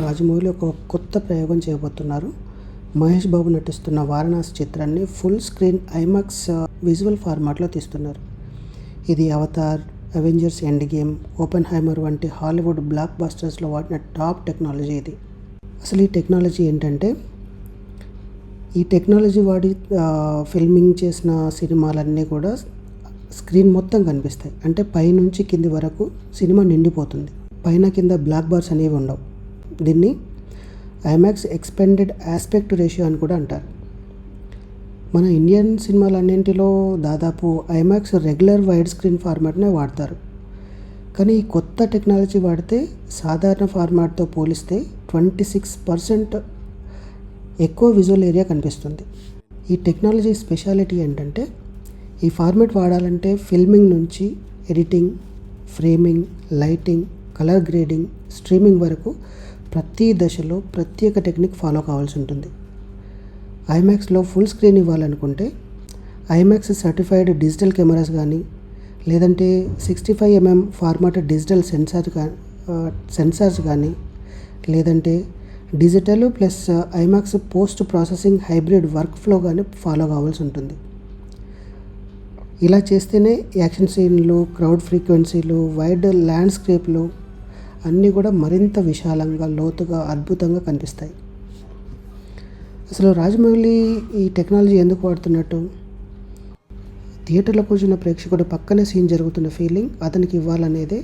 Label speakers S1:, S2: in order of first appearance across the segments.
S1: రాజమౌళి ఒక కొత్త ప్రయోగం చేయబోతున్నారు. మహేష్ బాబు నటిస్తున్న వారణాసి చిత్రాన్ని ఫుల్ స్క్రీన్ ఐమాక్స్ విజువల్ ఫార్మాట్లో తీస్తున్నారు. ఇది Avatar, Avengers End Game, Oppenheimer వంటి హాలీవుడ్ బ్లాక్ బస్టర్స్లో వాడిన టాప్ టెక్నాలజీ ఇది. అసలు ఈ టెక్నాలజీ ఏంటంటే, ఈ టెక్నాలజీ వాడి ఫిల్మింగ్ చేసిన సినిమాలన్నీ కూడా స్క్రీన్ మొత్తం కనిపిస్తాయి. అంటే పైనుంచి కింది వరకు సినిమా నిండిపోతుంది. పైన కింద బ్లాక్ బార్స్ అనేవి ఉండవు. దీన్ని ఐమాక్స్ ఎక్స్పెండెడ్ ఆస్పెక్ట్ రేషియో అని కూడా అంటారు. మన ఇండియన్ సినిమాలన్నింటిలో దాదాపు ఐమాక్స్ రెగ్యులర్ వైడ్ స్క్రీన్ ఫార్మాట్నే వాడతారు. కానీ ఈ కొత్త టెక్నాలజీ వాడితే సాధారణ ఫార్మాట్తో పోలిస్తే 26% ఎక్కువ విజువల్ ఏరియా కనిపిస్తుంది. ఈ టెక్నాలజీ స్పెషాలిటీ ఏంటంటే, ఈ ఫార్మాట్ వాడాలంటే ఫిల్మింగ్ నుంచి editing, framing, lighting, colour grading, streaming వరకు ప్రతి దశలో ప్రత్యేక టెక్నిక్ ఫాలో కావాల్సి ఉంటుంది. ఐమాక్స్లో ఫుల్ స్క్రీన్ ఇవ్వాలనుకుంటే ఐమాక్స్ సర్టిఫైడ్ డిజిటల్ కెమెరాస్ కానీ, లేదంటే 65mm ఫార్మాట్ డిజిటల్ సెన్సార్స్ కానీ, లేదంటే digital plus IMAX post processing hybrid work flow కానీ ఫాలో కావాల్సి ఉంటుంది. ఇలా చేస్తేనే యాక్షన్ సీన్లు, క్రౌడ్ ఫ్రీక్వెన్సీలు, వైడ్ ల్యాండ్స్కేప్లు అన్నీ కూడా మరింత విశాలంగా, లోతుగా, అద్భుతంగా కనిపిస్తాయి. అసలు రాజమౌళి ఈ టెక్నాలజీ ఎందుకు వాడుతున్నట్టు? థియేటర్లో కూర్చున్న ప్రేక్షకుడు పక్కనే సీన్ జరుగుతున్న ఫీలింగ్ అతనికి ఇవ్వాలనేదే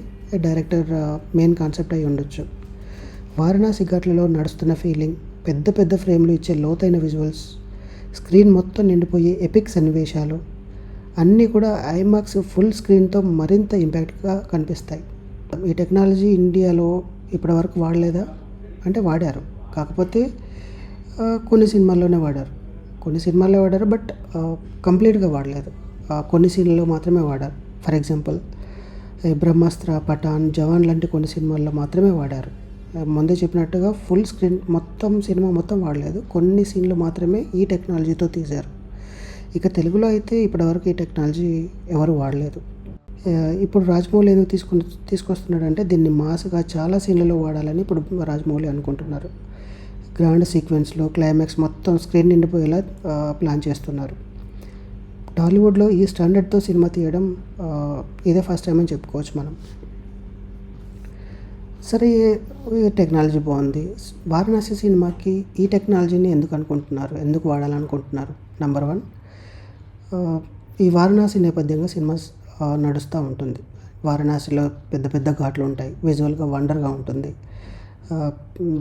S1: డైరెక్టర్ మెయిన్ కాన్సెప్ట్ అయి ఉండొచ్చు. వారణాసి ఘాట్లలో నడుస్తున్న ఫీలింగ్, పెద్ద పెద్ద ఫ్రేమ్లు ఇచ్చే లోతైన విజువల్స్, స్క్రీన్ మొత్తం నిండిపోయే ఎపిక్ సన్నివేశాలు అన్నీ కూడా ఐమాక్స్ ఫుల్ స్క్రీన్తో మరింత ఇంపాక్ట్గా కనిపిస్తాయి. ఈ టెక్నాలజీ ఇండియాలో ఇప్పటివరకు వాడలేదా అంటే వాడారు. కాకపోతే కొన్ని సినిమాల్లోనే వాడారు. బట్ కంప్లీట్గా వాడలేదు. కొన్ని సీన్లలో మాత్రమే వాడారు. ఫర్ ఎగ్జాంపుల్ బ్రహ్మాస్త్ర, పఠాన్, జవాన్ లాంటి కొన్ని సినిమాల్లో మాత్రమే వాడారు. ముందే చెప్పినట్టుగా ఫుల్ స్క్రీన్ సినిమా మొత్తం వాడలేదు. కొన్ని సీన్లు మాత్రమే ఈ టెక్నాలజీతో తీశారు. ఇక తెలుగులో అయితే ఇప్పటివరకు ఈ టెక్నాలజీ ఎవరు వాడలేదు. ఇప్పుడు రాజమౌళి ఎందుకు తీసుకొస్తున్నాడంటే, దీన్ని మాస్గా చాలా సీన్లలో వాడాలని ఇప్పుడు రాజమౌళి అనుకుంటున్నారు. గ్రాండ్ సీక్వెన్స్లో క్లైమాక్స్ మొత్తం స్క్రీన్ నిండిపోయేలా ప్లాన్ చేస్తున్నారు. టాలీవుడ్లో ఈ స్టాండర్డ్తో సినిమా తీయడం ఇదే ఫస్ట్ టైం అని చెప్పుకోవచ్చు మనం. సరే, టెక్నాలజీ బాగుంది. వారణాసి సినిమాకి ఈ టెక్నాలజీని ఎందుకు వాడాలనుకుంటున్నారు? నెంబర్ 1, ఈ వారణాసి నేపథ్యంగా సినిమా నడుస్తూ ఉంటుంది. వారణాసిలో పెద్ద పెద్ద ఘాట్లు ఉంటాయి. విజువల్గా వండర్గా ఉంటుంది.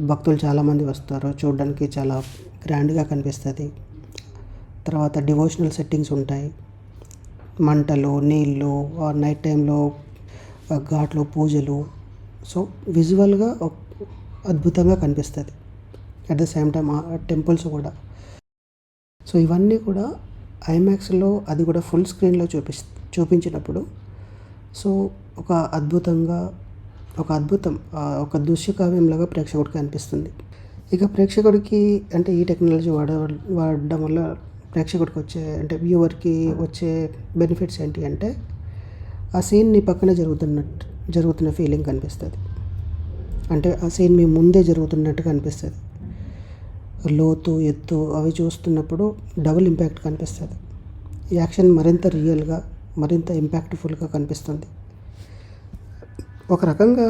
S1: భక్తులు చాలామంది వస్తారు. చూడడానికి చాలా గ్రాండ్గా కనిపిస్తుంది. తర్వాత డివోషనల్ సెట్టింగ్స్ ఉంటాయి. మంటలు, నీళ్ళు, నైట్ టైంలో ఘాట్లో పూజలు. సో విజువల్గా అద్భుతంగా కనిపిస్తుంది. At the same time temples కూడా. సో ఇవన్నీ కూడా ఐమాక్స్లో, అది కూడా ఫుల్ స్క్రీన్లో చూపించినప్పుడు సో ఒక అద్భుతం, ఒక దృశ్యకావ్యంలాగా ప్రేక్షకుడికి అనిపిస్తుంది. ఇక ప్రేక్షకుడికి అంటే ఈ టెక్నాలజీ వాడడం వల్ల ప్రేక్షకుడికి వ్యూవర్కి వచ్చే బెనిఫిట్స్ ఏంటి అంటే, ఆ సీన్ నీ పక్కనే జరుగుతున్న ఫీలింగ్ కనిపిస్తుంది. అంటే ఆ సీన్ మీ ముందే జరుగుతున్నట్టుగా అనిపిస్తుంది. లోతు, ఎత్తు అవి చూస్తున్నప్పుడు డబుల్ ఇంపాక్ట్ కనిపిస్తుంది. యాక్షన్ మరింత రియల్గా, మరింత ఇంపాక్ట్ఫుల్గా కనిపిస్తుంది. ఒక రకంగా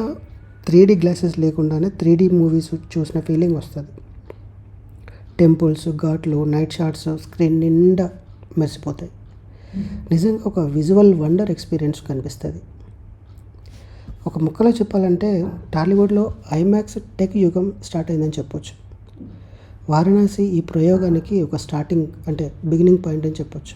S1: 3D గ్లాసెస్ లేకుండానే 3D మూవీస్ చూసిన ఫీలింగ్ వస్తుంది. టెంపుల్స్, ఘాట్లు, నైట్ షాట్స్ స్క్రీన్ నిండా మెరిసిపోతాయి. నిజంగా ఒక విజువల్ వండర్ ఎక్స్పీరియన్స్ కనిపిస్తుంది. ఒక ముక్కలో చెప్పాలంటే టాలీవుడ్లో ఐమాక్స్ టెక్ యుగం స్టార్ట్ అయిందని చెప్పొచ్చు. వారణాసి ఈ ప్రయోగానికి ఒక బిగినింగ్ పాయింట్ అని చెప్పొచ్చు.